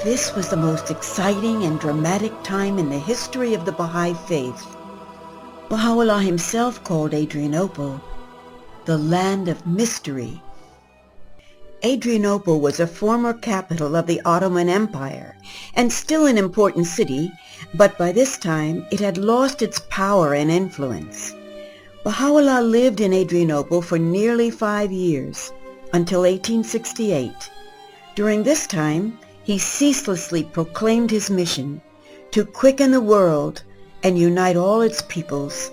This was the most exciting and dramatic time in the history of the Baha'i faith. Baha'u'llah himself called Adrianople the land of mystery. Adrianople was a former capital of the Ottoman Empire and still an important city, but by this time it had lost its power and influence. Baha'u'llah lived in Adrianople for nearly 5 years, until 1868. During this time, he ceaselessly proclaimed his mission to quicken the world and unite all its peoples,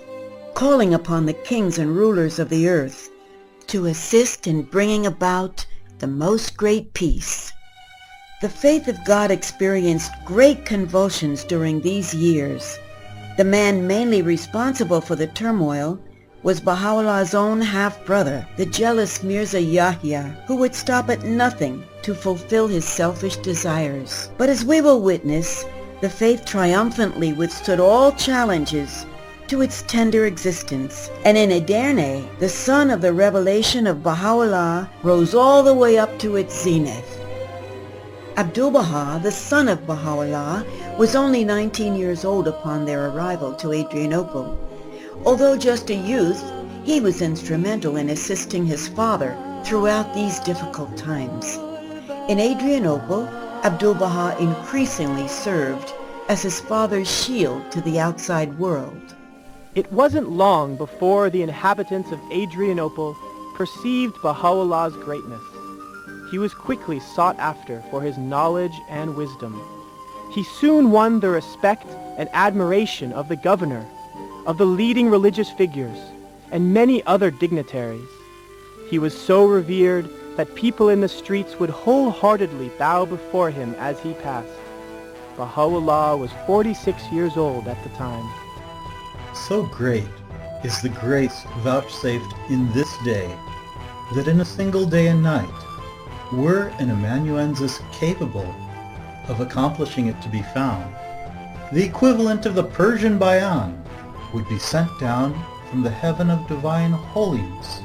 calling upon the kings and rulers of the earth to assist in bringing about the most great peace. The faith of God experienced great convulsions during these years. The man mainly responsible for the turmoil was Baha'u'llah's own half-brother, the jealous Mirza Yahya, who would stop at nothing to fulfill his selfish desires. But as we will witness, the faith triumphantly withstood all challenges to its tender existence, and in Edirne, the sun of the revelation of Baha'u'llah rose all the way up to its zenith. Abdu'l-Baha, the son of Baha'u'llah, was only 19 years old upon their arrival to Adrianople. Although just a youth, he was instrumental in assisting his father throughout these difficult times. In Adrianople, Abdu'l-Baha increasingly served as his father's shield to the outside world. It wasn't long before the inhabitants of Adrianople perceived Baha'u'llah's greatness. He was quickly sought after for his knowledge and wisdom. He soon won the respect and admiration of the governor, of the leading religious figures, and many other dignitaries. He was so revered that people in the streets would wholeheartedly bow before him as he passed. Baha'u'llah was 46 years old at the time. So great is the grace vouchsafed in this day, that in a single day and night, were an amanuensis capable of accomplishing it to be found, the equivalent of the Persian bayan would be sent down from the heaven of divine holiness.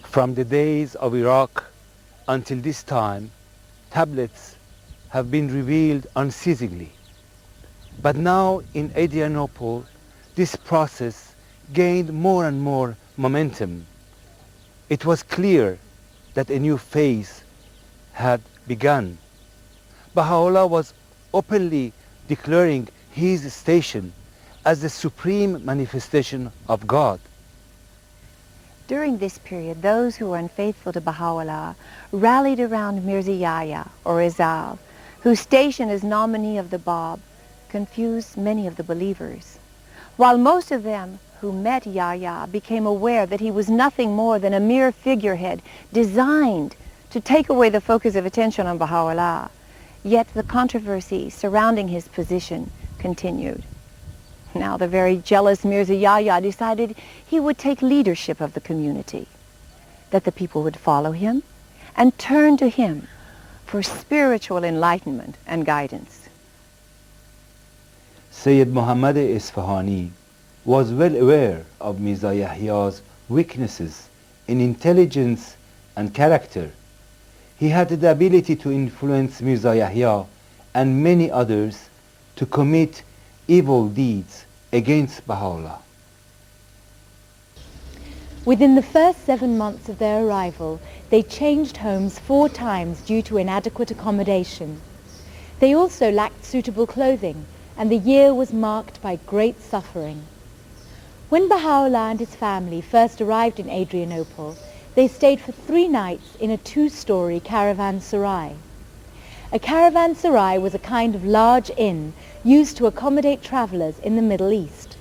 From the days of Iraq until this time, tablets have been revealed unceasingly. But now in Adrianople, this process gained more and more momentum. It was clear that a new phase had begun. Baha'u'llah was openly declaring his station as the supreme manifestation of God. During this period, those who were unfaithful to Baha'u'llah rallied around Mirza Yahya, or Rizal, whose station as nominee of the Bab confused many of the believers. While most of them who met Yahya became aware that he was nothing more than a mere figurehead designed to take away the focus of attention on Baha'u'llah, yet the controversy surrounding his position continued. Now the very jealous Mirza Yahya decided he would take leadership of the community, that the people would follow him and turn to him for spiritual enlightenment and guidance. Sayyid Muhammad Isfahani was well aware of Mirza Yahya's weaknesses in intelligence and character. He had the ability to influence Mirza Yahya and many others to commit evil deeds against Baha'u'llah. Within the first 7 months of their arrival, they changed homes 4 times due to inadequate accommodation. They also lacked suitable clothing, and the year was marked by great suffering. When Baha'u'llah and his family first arrived in Adrianople, they stayed for 3 nights in a 2-story caravanserai. A caravanserai was a kind of large inn used to accommodate travelers in the Middle East.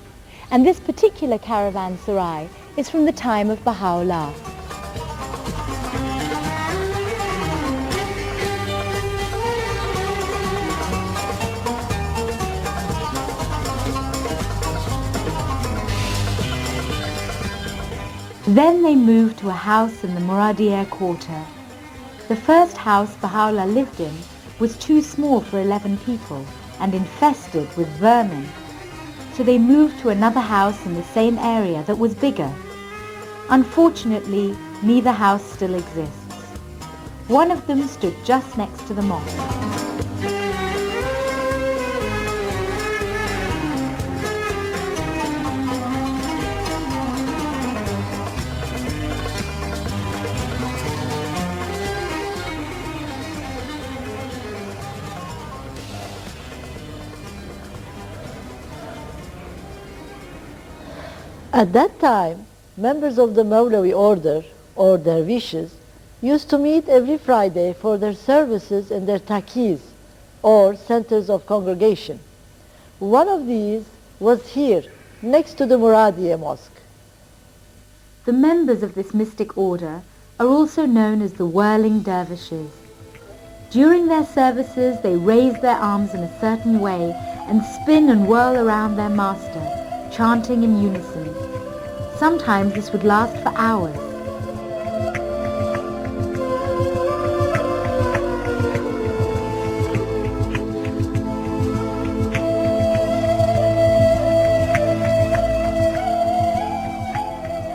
And this particular caravanserai is from the time of Baha'u'llah. Then they moved to a house in the Muradiya quarter. The first house Baha'u'llah lived in was too small for 11 people and infested with vermin. So they moved to another house in the same area that was bigger. Unfortunately, neither house still exists. One of them stood just next to the mosque. At that time, members of the Mawlawi order, or dervishes, used to meet every Friday for their services in their takis, or centers of congregation. One of these was here, next to the Muradiya Mosque. The members of this mystic order are also known as the whirling dervishes. During their services, they raise their arms in a certain way and spin and whirl around their master, chanting in unison. Sometimes this would last for hours.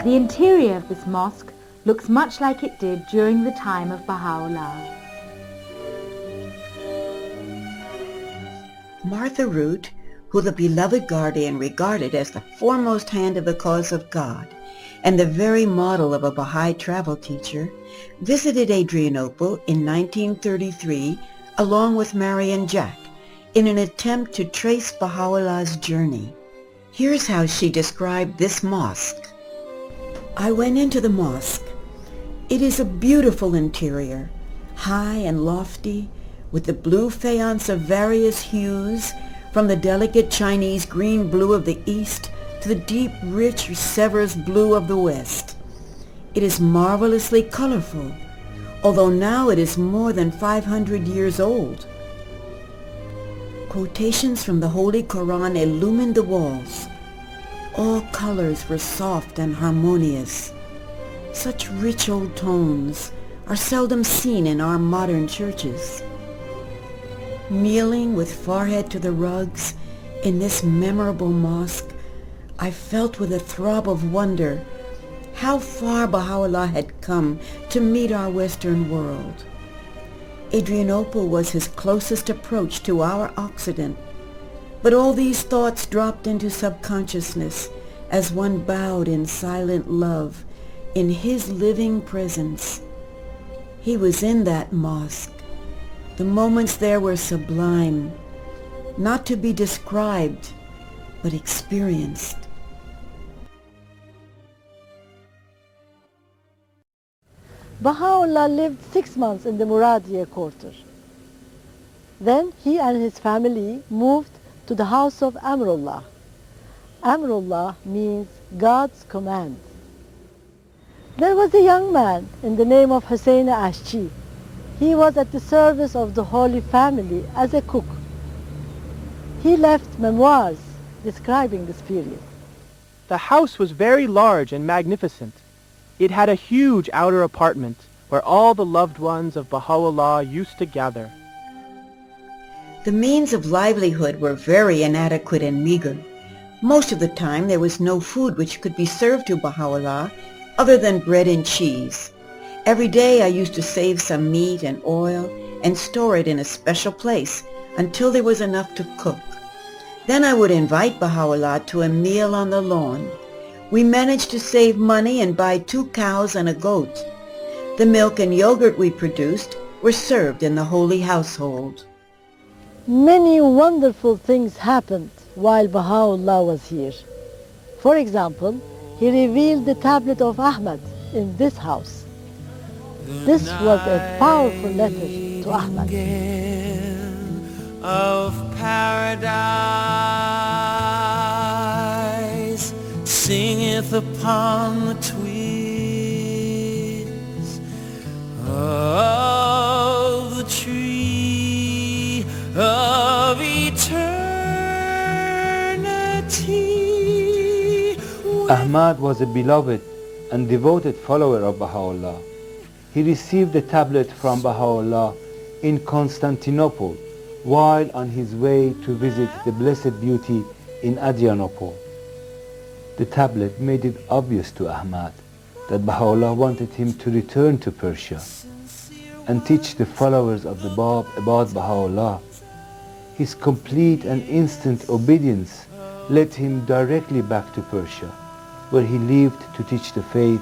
The interior of this mosque looks much like it did during the time of Baha'u'llah. Martha Root, who the beloved guardian regarded as the foremost hand of the cause of God and the very model of a Baha'i travel teacher, visited Adrianople in 1933 along with Marian Jack in an attempt to trace Baha'u'llah's journey. Here's how she described this mosque. I went into the mosque. It is a beautiful interior, high and lofty, with the blue faience of various hues, from the delicate Chinese green blue of the east to the deep, rich Sevres blue of the west. It is marvelously colorful, although now it is more than 500 years old. Quotations from the Holy Quran illumined the walls. All colors were soft and harmonious. Such rich old tones are seldom seen in our modern churches. Kneeling with forehead to the rugs in this memorable mosque, I felt with a throb of wonder how far Baha'u'llah had come to meet our Western world. Adrianople was his closest approach to our Occident, but all these thoughts dropped into subconsciousness as one bowed in silent love in his living presence. He was in that mosque. The moments there were sublime, not to be described, but experienced. Baha'u'llah lived 6 months in the Muradiya quarter. Then he and his family moved to the house of Amrullah. Amrullah means God's command. There was a young man in the name of Hussein Ashchi. He was at the service of the Holy Family as a cook. He left memoirs describing this period. The house was very large and magnificent. It had a huge outer apartment where all the loved ones of Baha'u'llah used to gather. The means of livelihood were very inadequate and meager. Most of the time there was no food which could be served to Baha'u'llah other than bread and cheese. Every day I used to save some meat and oil and store it in a special place until there was enough to cook. Then I would invite Baha'u'llah to a meal on the lawn. We managed to save money and buy 2 cows and a goat. The milk and yogurt we produced were served in the holy household. Many wonderful things happened while Baha'u'llah was here. For example, he revealed the tablet of Ahmad in this house. This was a powerful letter to Ahmad. Of paradise singeth upon the twigs of the tree of eternity. Ahmad was a beloved and devoted follower of Baha'u'llah. He received the tablet from Baha'u'llah in Constantinople while on his way to visit the Blessed Beauty in Adrianople. The tablet made it obvious to Ahmad that Baha'u'llah wanted him to return to Persia. and teach the followers of the Bab about Baha'u'llah. His complete and instant obedience led him directly back to Persia, where he lived to teach the faith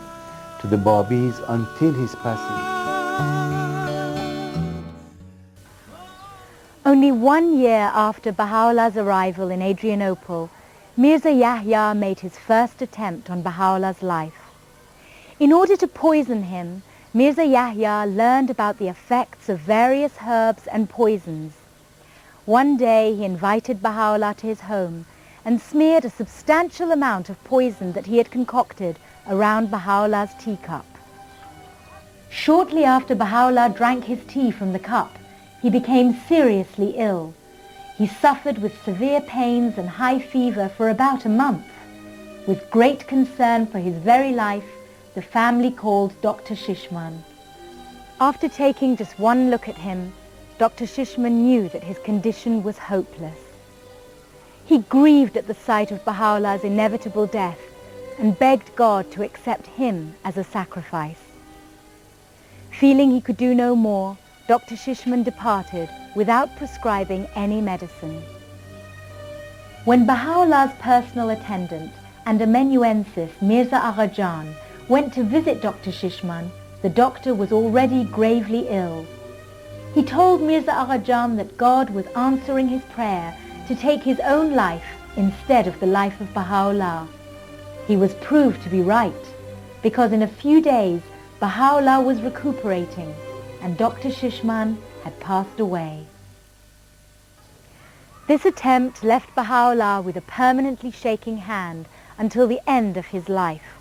to the Babis until his passing. Only 1 year after Baha'u'llah's arrival in Adrianople, Mirza Yahya made his first attempt on Baha'u'llah's life. In order to poison him, Mirza Yahya learned about the effects of various herbs and poisons. One day he invited Baha'u'llah to his home and smeared a substantial amount of poison that he had concocted around Baha'u'llah's teacup. Shortly after Baha'u'llah drank his tea from the cup, he became seriously ill. He suffered with severe pains and high fever for about a month. With great concern for his very life, the family called Dr. Shishman. After taking just one look at him, Dr. Shishman knew that his condition was hopeless. He grieved at the sight of Baha'u'llah's inevitable death and begged God to accept him as a sacrifice. Feeling he could do no more, Dr. Shishman departed without prescribing any medicine. When Baha'u'llah's personal attendant and amanuensis Mirza Agha Jan went to visit Dr. Shishman, the doctor was already gravely ill. He told Mirza Agha Jan that God was answering his prayer to take his own life instead of the life of Baha'u'llah. He was proved to be right, because in a few days Baha'u'llah was recuperating and Dr. Shishman had passed away. This attempt left Baha'u'llah with a permanently shaking hand until the end of his life.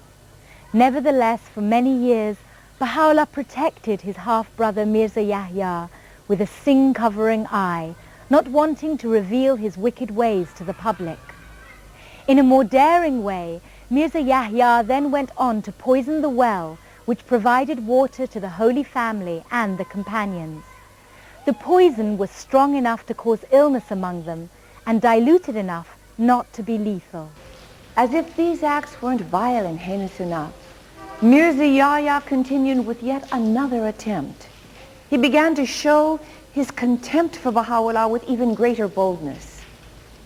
Nevertheless, for many years, Baha'u'llah protected his half-brother Mirza Yahya with a sin-covering eye, not wanting to reveal his wicked ways to the public. In a more daring way, Mirza Yahya then went on to poison the well which provided water to the Holy Family and the companions. The poison was strong enough to cause illness among them and diluted enough not to be lethal. As if these acts weren't vile and heinous enough, Mirza Yahya continued with yet another attempt. He began to show his contempt for Baha'u'llah with even greater boldness.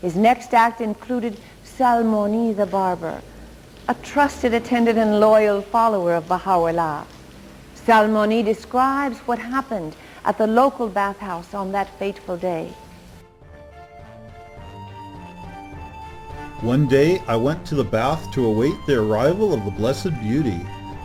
His next act included Salmoni the barber, a trusted attendant and loyal follower of Baha'u'llah. Salmoni describes what happened at the local bathhouse on that fateful day. One day I went to the bath to await the arrival of the Blessed Beauty.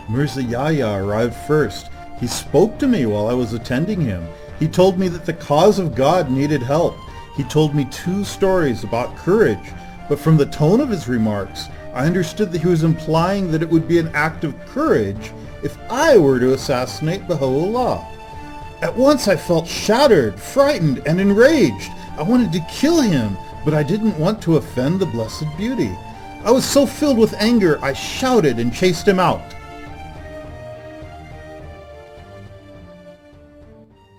Mirza Yahya arrived first. He spoke to me while I was attending him. He told me that the cause of God needed help. He told me 2 stories about courage, but from the tone of his remarks, I understood that he was implying that it would be an act of courage if I were to assassinate Baha'u'llah. At once I felt shattered, frightened, and enraged. I wanted to kill him, but I didn't want to offend the Blessed Beauty. I was so filled with anger, I shouted and chased him out.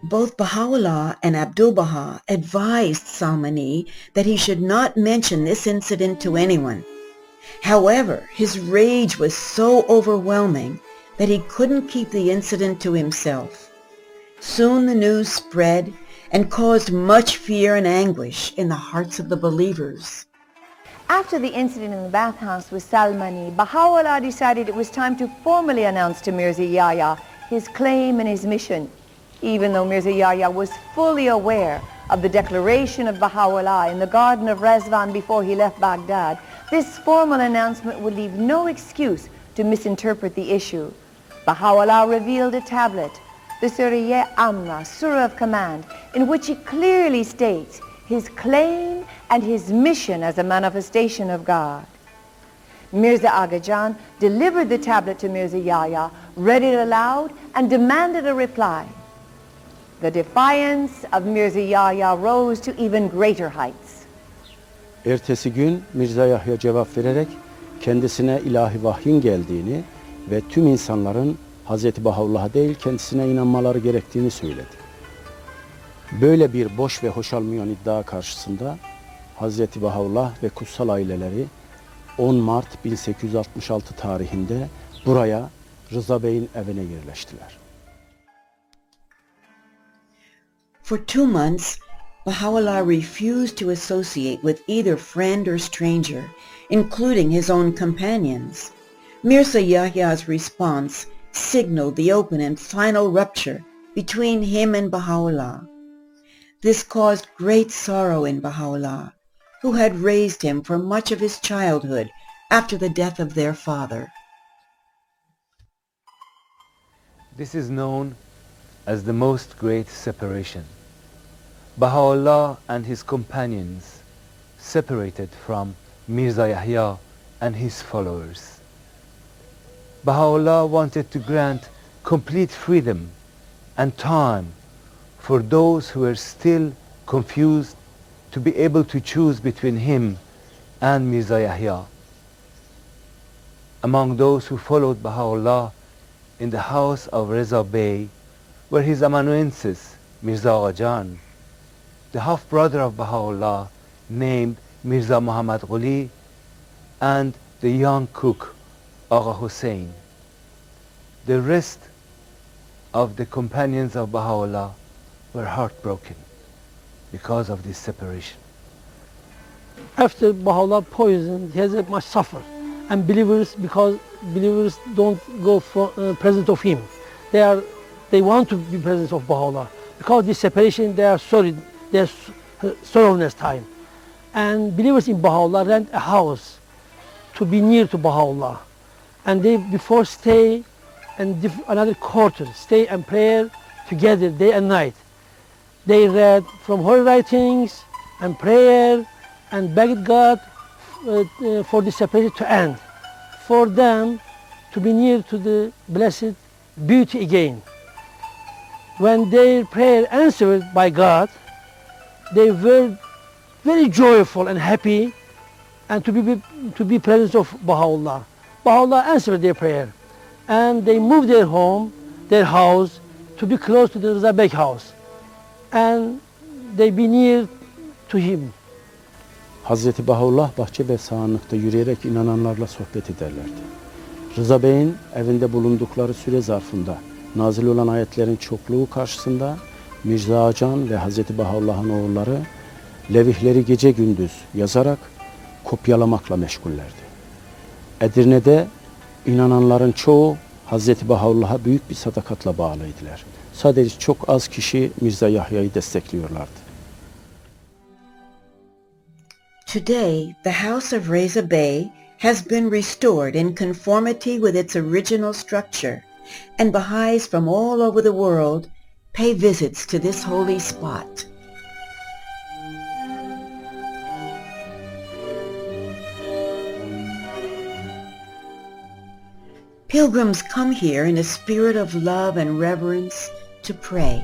Both Baha'u'llah and Abdu'l-Baha advised Salmani that he should not mention this incident to anyone. However, his rage was so overwhelming that he couldn't keep the incident to himself. Soon the news spread and caused much fear and anguish in the hearts of the believers. After the incident in the bathhouse with Salmani, Baha'u'llah decided it was time to formally announce to Mirza Yahya his claim and his mission. Even though Mirza Yahya was fully aware of the declaration of Baha'u'llah in the Garden of Rezvan before he left Baghdad, this formal announcement would leave no excuse to misinterpret the issue. Baha'u'llah revealed a tablet, the Surah Amma, Surah of Command, in which he clearly states his claim and his mission as a manifestation of God. Mirza Agha Jan delivered the tablet to Mirza Yahya, read it aloud, and demanded a reply. The defiance of Mirza Yahya rose to even greater heights. Ertesi gün Mirza Yahya cevap vererek kendisine ilahi vahyin geldiğini ve tüm insanların Hz. Baha'u'llah'a değil kendisine inanmaları gerektiğini söyledi. Böyle bir boş ve hoşalmayan iddia karşısında Hz. Baha'u'llah ve kutsal aileleri 10 Mart 1866 tarihinde buraya Rıza Bey'in evine yerleştiler. For 2 months, Baha'u'llah refused to associate with either friend or stranger, including his own companions. Mirza Yahya's response signaled the open and final rupture between him and Baha'u'llah. This caused great sorrow in Baha'u'llah, who had raised him for much of his childhood after the death of their father. This is known as the most great separation. Baha'u'llah and his companions separated from Mirza Yahya and his followers. Baha'u'llah wanted to grant complete freedom and time for those who were still confused to be able to choose between him and Mirza Yahya. Among those who followed Baha'u'llah in the house of Reza Bey were his amanuensis, Mirza Agha Jan, the half-brother of Baha'u'llah named Mirza Muhammad Quli, and the young cook, Agha Hussein. The rest of the companions of Baha'u'llah were heartbroken because of this separation. After Baha'u'llah poisoned, he has much suffered. And believers, because believers don't go for presence of him. They want to be presence of Baha'u'llah. Because this separation, they are sorry, their sorrowness time. And believers in Baha'u'llah rent a house to be near to Baha'u'llah. And they before stay and another quarter, stay and pray together day and night. They read from holy writings and prayer and begged God for the separation to end, for them to be near to the blessed beauty again. When their prayer answered by God, they were very joyful and happy and to be presence of Baha'u'llah. Baha'u'llah answered their prayer and they moved their home, their house, to be close to the Reza Bey house, and they be near to him. Hazreti Baha'u'llah bahçe ve sağanlıkta yürüyerek inananlarla sohbet ederlerdi. Rıza Bey'in evinde bulundukları süre zarfında nazil olan ayetlerin çokluğu karşısında Mirza Acan ve Hazreti Baha'u'llah'ın oğulları levihleri gece gündüz yazarak kopyalamakla meşgullerdi. Edirne'de inananların çoğu Hazreti Baha'u'llah'a büyük bir sadakatla bağlıydılar. Sadece çok az kişi Mirza Yahya'yı destekliyorlardı. Today, the House of Reza Bey has been restored in conformity with its original structure, and Baha'is from all over the world pay visits to this holy spot. Pilgrims come here in a spirit of love and reverence to pray.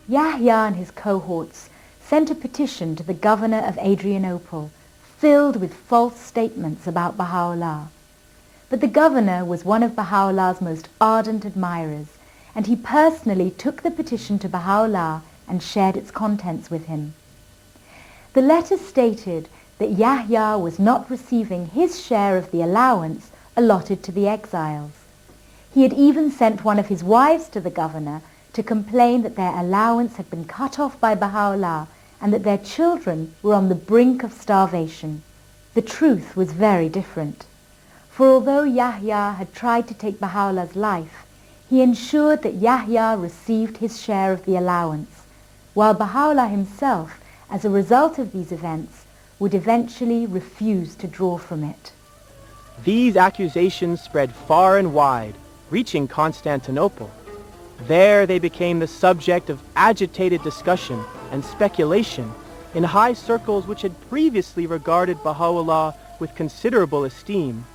Yahya and his cohorts sent a petition to the governor of Adrianople filled with false statements about Baha'u'llah. But the governor was one of Baha'u'llah's most ardent admirers, and he personally took the petition to Baha'u'llah and shared its contents with him. The letter stated that Yahya was not receiving his share of the allowance allotted to the exiles. He had even sent one of his wives to the governor to complain that their allowance had been cut off by Baha'u'llah and that their children were on the brink of starvation. The truth was very different. For although Yahya had tried to take Baha'u'llah's life, he ensured that Yahya received his share of the allowance, while Baha'u'llah himself, as a result of these events, would eventually refuse to draw from it. These accusations spread far and wide, reaching Constantinople. There they became the subject of agitated discussion and speculation in high circles which had previously regarded Baha'u'llah with considerable esteem,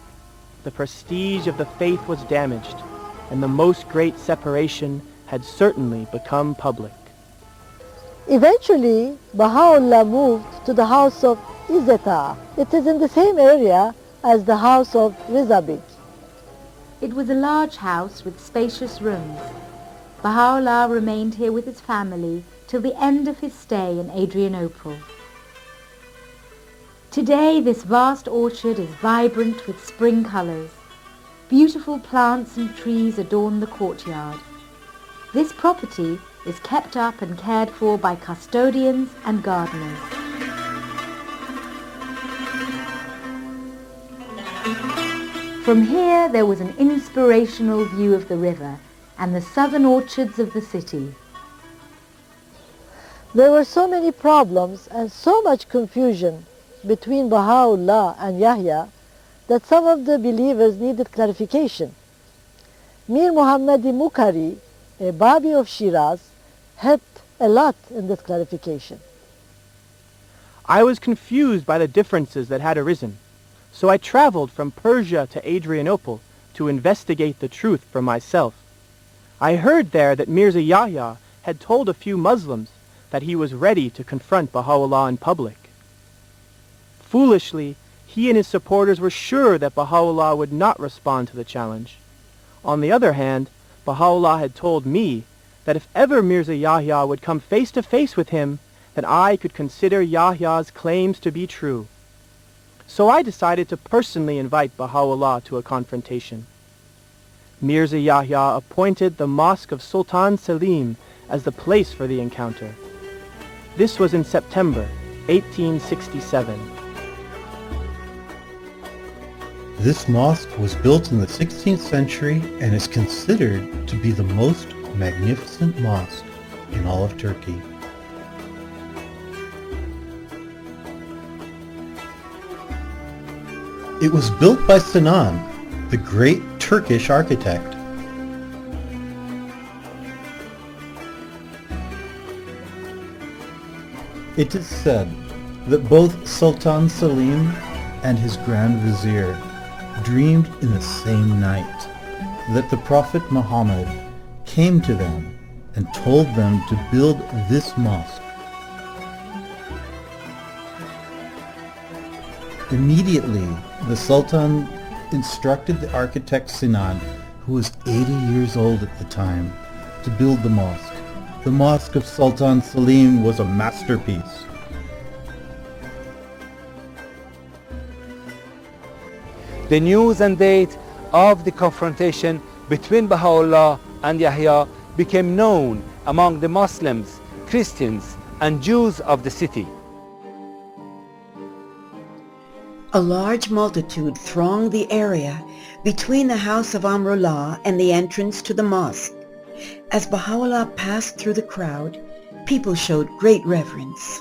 the prestige of the faith was damaged, and the most great separation had certainly become public. Eventually, Baha'u'llah moved to the house of Izzeta. It is in the same area as the house of Rizabik. It was a large house with spacious rooms. Baha'u'llah remained here with his family till the end of his stay in Adrianople. Today this vast orchard is vibrant with spring colors. Beautiful plants and trees adorn the courtyard. This property is kept up and cared for by custodians and gardeners. From here there was an inspirational view of the river and the southern orchards of the city. There were so many problems and so much confusion between Baha'u'llah and Yahya that some of the believers needed clarification. Mir Muhammadi Mukhari, a Babi of Shiraz, helped a lot in this clarification. I was confused by the differences that had arisen, so I traveled from Persia to Adrianople to investigate the truth for myself. I heard there that Mirza Yahya had told a few Muslims that he was ready to confront Baha'u'llah in public. Foolishly, he and his supporters were sure that Baha'u'llah would not respond to the challenge. On the other hand, Baha'u'llah had told me that if ever Mirza Yahya would come face to face with him, then I could consider Yahya's claims to be true. So I decided to personally invite Baha'u'llah to a confrontation. Mirza Yahya appointed the Mosque of Sultan Selim as the place for the encounter. This was in September 1867. This mosque was built in the 16th century and is considered to be the most magnificent mosque in all of Turkey. It was built by Sinan, the great Turkish architect. It is said that both Sultan Selim and his Grand Vizier dreamed in the same night that the Prophet Muhammad came to them and told them to build this mosque. Immediately, the Sultan instructed the architect Sinan, who was 80 years old at the time, to build the mosque. The mosque of Sultan Selim was a masterpiece. The news and date of the confrontation between Baha'u'llah and Yahya became known among the Muslims, Christians, and Jews of the city. A large multitude thronged the area between the house of Amrullah and the entrance to the mosque. As Baha'u'llah passed through the crowd, people showed great reverence,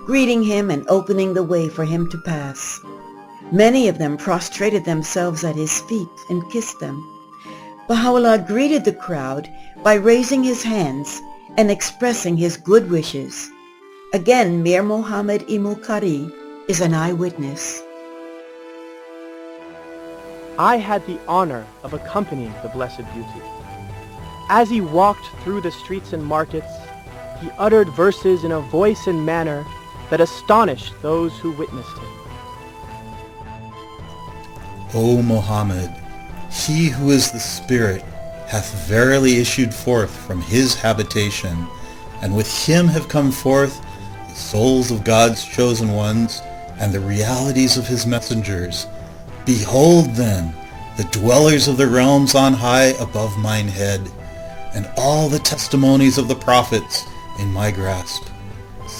greeting him and opening the way for him to pass. Many of them prostrated themselves at his feet and kissed them. Baha'u'llah greeted the crowd by raising his hands and expressing his good wishes. Again, Mir Muhammad Mukhari is an eyewitness. I had the honor of accompanying the Blessed Beauty. As he walked through the streets and markets, he uttered verses in a voice and manner that astonished those who witnessed him. O Muhammad, he who is the Spirit hath verily issued forth from his habitation, and with him have come forth the souls of God's chosen ones and the realities of his messengers. Behold then the dwellers of the realms on high above mine head, and all the testimonies of the prophets in my grasp.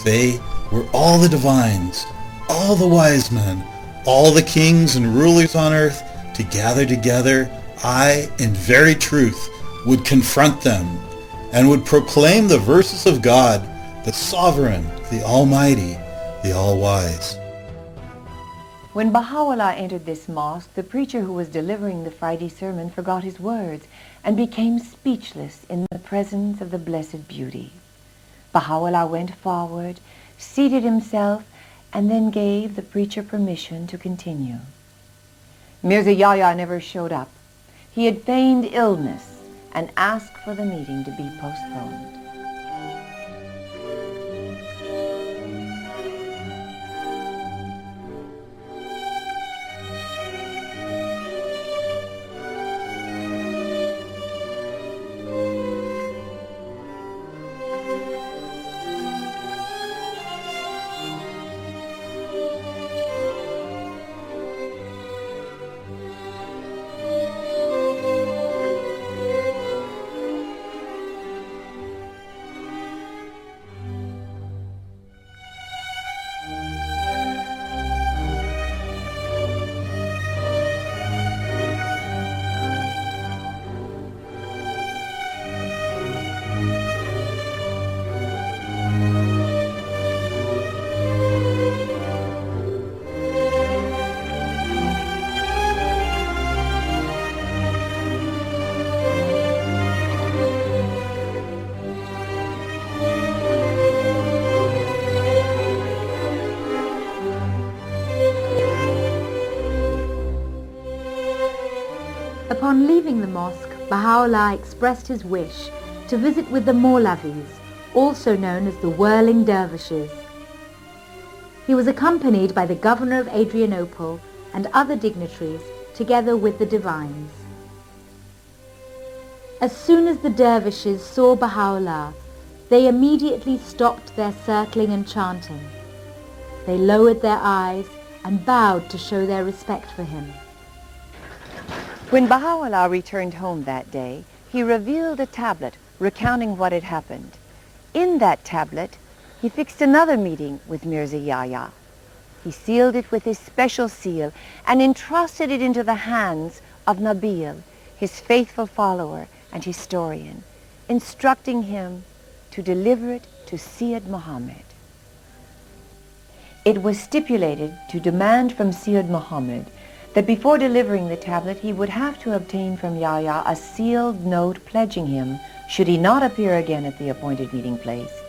They were all the divines, all the wise men, all the kings and rulers on earth to gather together, I, in very truth, would confront them, and would proclaim the verses of God, the Sovereign, the Almighty, the All-Wise. When Baha'u'llah entered this mosque, the preacher who was delivering the Friday sermon forgot his words and became speechless in the presence of the Blessed Beauty. Baha'u'llah went forward, seated himself, and then gave the preacher permission to continue. Mirza Yahya never showed up. He had feigned illness and asked for the meeting to be postponed. Upon leaving the mosque, Baha'u'llah expressed his wish to visit with the Maulavis, also known as the whirling dervishes. He was accompanied by the governor of Adrianople and other dignitaries, together with the divines. As soon as the dervishes saw Baha'u'llah, they immediately stopped their circling and chanting. They lowered their eyes and bowed to show their respect for him. When Baha'u'llah returned home that day, he revealed a tablet recounting what had happened. In that tablet, he fixed another meeting with Mirza Yahya. He sealed it with his special seal and entrusted it into the hands of Nabil, his faithful follower and historian, instructing him to deliver it to Sayyid Muhammad. It was stipulated to demand from Sayyid Muhammad that before delivering the tablet he would have to obtain from Yahya a sealed note pledging him, should he not appear again at the appointed meeting place,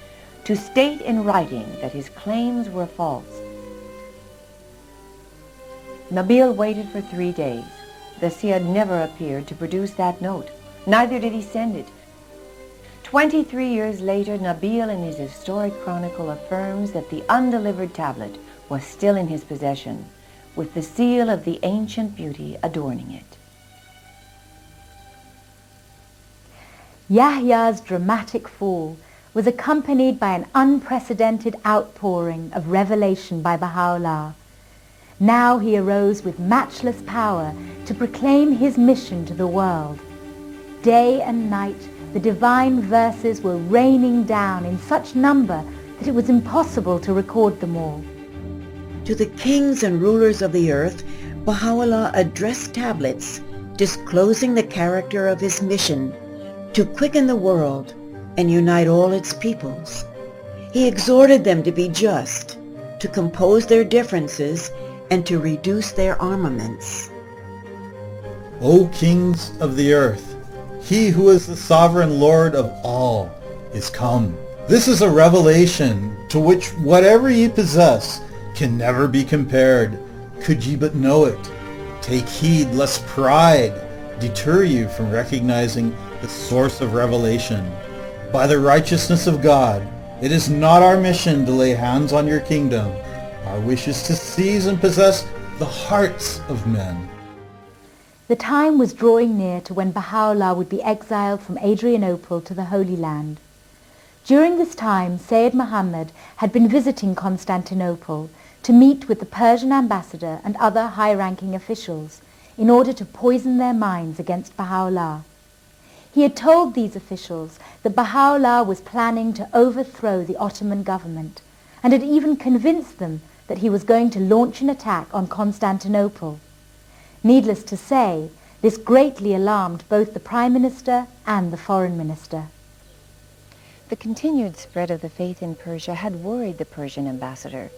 to state in writing that his claims were false. Nabil waited for 3 days. The Sayyid never appeared to produce that note. Neither did he send it. 23 years later, Nabil in his historic chronicle affirms that the undelivered tablet was still in his possession, with the seal of the ancient beauty adorning it. Yahya's dramatic fall was accompanied by an unprecedented outpouring of revelation by Baha'u'llah. Now he arose with matchless power to proclaim his mission to the world. Day and night, the divine verses were raining down in such number that it was impossible to record them all. To the kings and rulers of the earth, Baha'u'llah addressed tablets disclosing the character of his mission to quicken the world and unite all its peoples. He exhorted them to be just, to compose their differences, and to reduce their armaments. O kings of the earth, he who is the sovereign Lord of all is come. This is a revelation to which whatever ye possess can never be compared, could ye but know it. Take heed lest pride deter you from recognizing the source of revelation. By the righteousness of God, it is not our mission to lay hands on your kingdom. Our wish is to seize and possess the hearts of men. The time was drawing near to when Baha'u'llah would be exiled from Adrianople to the Holy Land. During this time, Sayyid Muhammad had been visiting Constantinople to meet with the Persian ambassador and other high-ranking officials in order to poison their minds against Baha'u'llah. He had told these officials that Baha'u'llah was planning to overthrow the Ottoman government and had even convinced them that he was going to launch an attack on Constantinople. Needless to say, this greatly alarmed both the Prime Minister and the Foreign Minister. The continued spread of the faith in Persia had worried the Persian ambassador.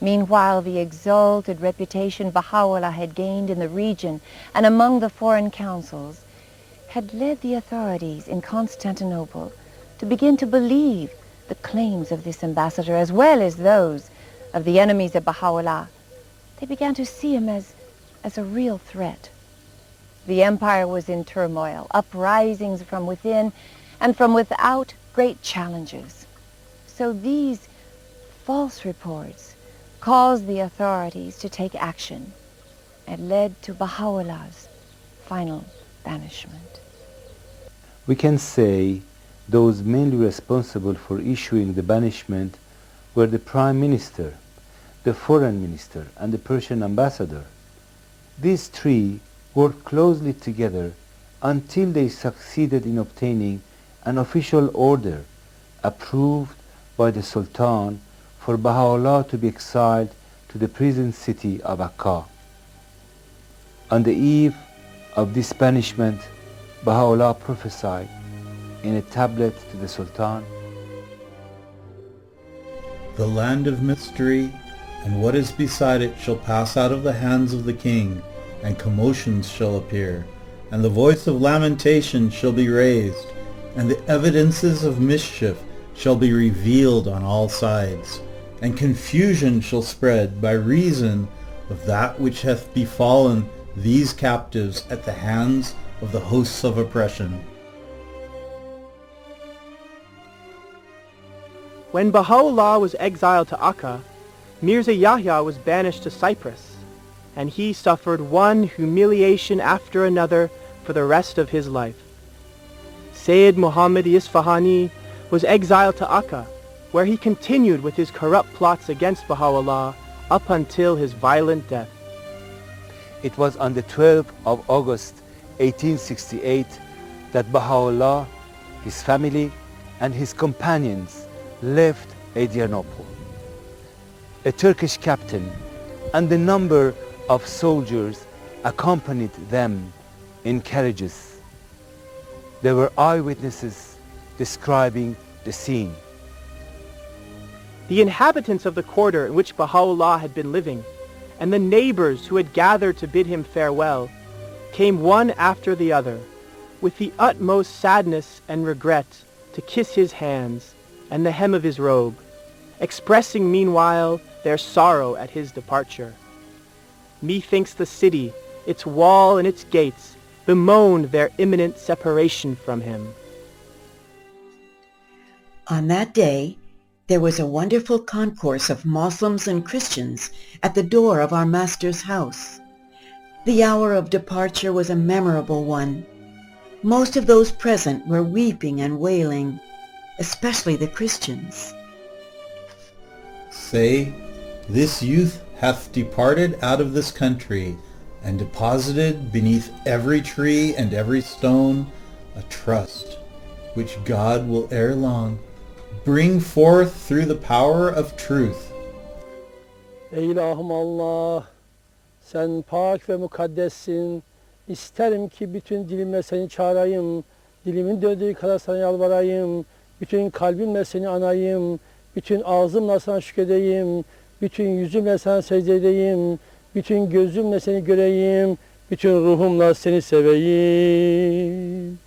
Meanwhile, the exalted reputation Baha'u'llah had gained in the region and among the foreign councils had led the authorities in Constantinople to begin to believe the claims of this ambassador as well as those of the enemies of Baha'u'llah. They began to see him as a real threat. The empire was in turmoil, uprisings from within and from without, great challenges. So these false reports caused the authorities to take action and led to Baha'u'llah's final banishment. We can say those mainly responsible for issuing the banishment were the Prime Minister, the Foreign Minister, and the Persian Ambassador. These three worked closely together until they succeeded in obtaining an official order approved by the Sultan for Baha'u'llah to be exiled to the prison city of Akka. On the eve of this banishment, Baha'u'llah prophesied in a tablet to the Sultan, "The land of mystery and what is beside it shall pass out of the hands of the king, and commotions shall appear, and the voice of lamentation shall be raised, and the evidences of mischief shall be revealed on all sides, and confusion shall spread by reason of that which hath befallen these captives at the hands of the hosts of oppression." When Baha'u'llah was exiled to Akka, Mirza Yahya was banished to Cyprus, and he suffered one humiliation after another for the rest of his life. Sayyid Muhammad Isfahani was exiled to Akka, where he continued with his corrupt plots against Baha'u'llah up until his violent death. it was on the 12th of August 1868 that Baha'u'llah, his family, and his companions left Adrianople. A Turkish captain and a number of soldiers accompanied them in carriages. There were eyewitnesses describing the scene. The inhabitants of the quarter in which Baha'u'llah had been living, and the neighbors who had gathered to bid him farewell, came one after the other, with the utmost sadness and regret, to kiss his hands and the hem of his robe, expressing meanwhile their sorrow at his departure. Methinks the city, its wall and its gates, bemoaned their imminent separation from him. On that day, there was a wonderful concourse of Moslems and Christians at the door of our Master's house. The hour of departure was a memorable one. Most of those present were weeping and wailing, especially the Christians. Say, this youth hath departed out of this country, and deposited beneath every tree and every stone a trust, which God will ere long bring forth through the power of truth. Ey ilahım Allah, sen pak ve mukaddessin. İsterim ki bütün dilimle seni çağırayım, dilimin döndüğü kadar sana yalvarayım, bütün kalbimle seni anayım, bütün ağzımla sana şükredeyim, bütün yüzümle sana secde edeyim, bütün gözümle seni göreyim, bütün ruhumla seni seveyim.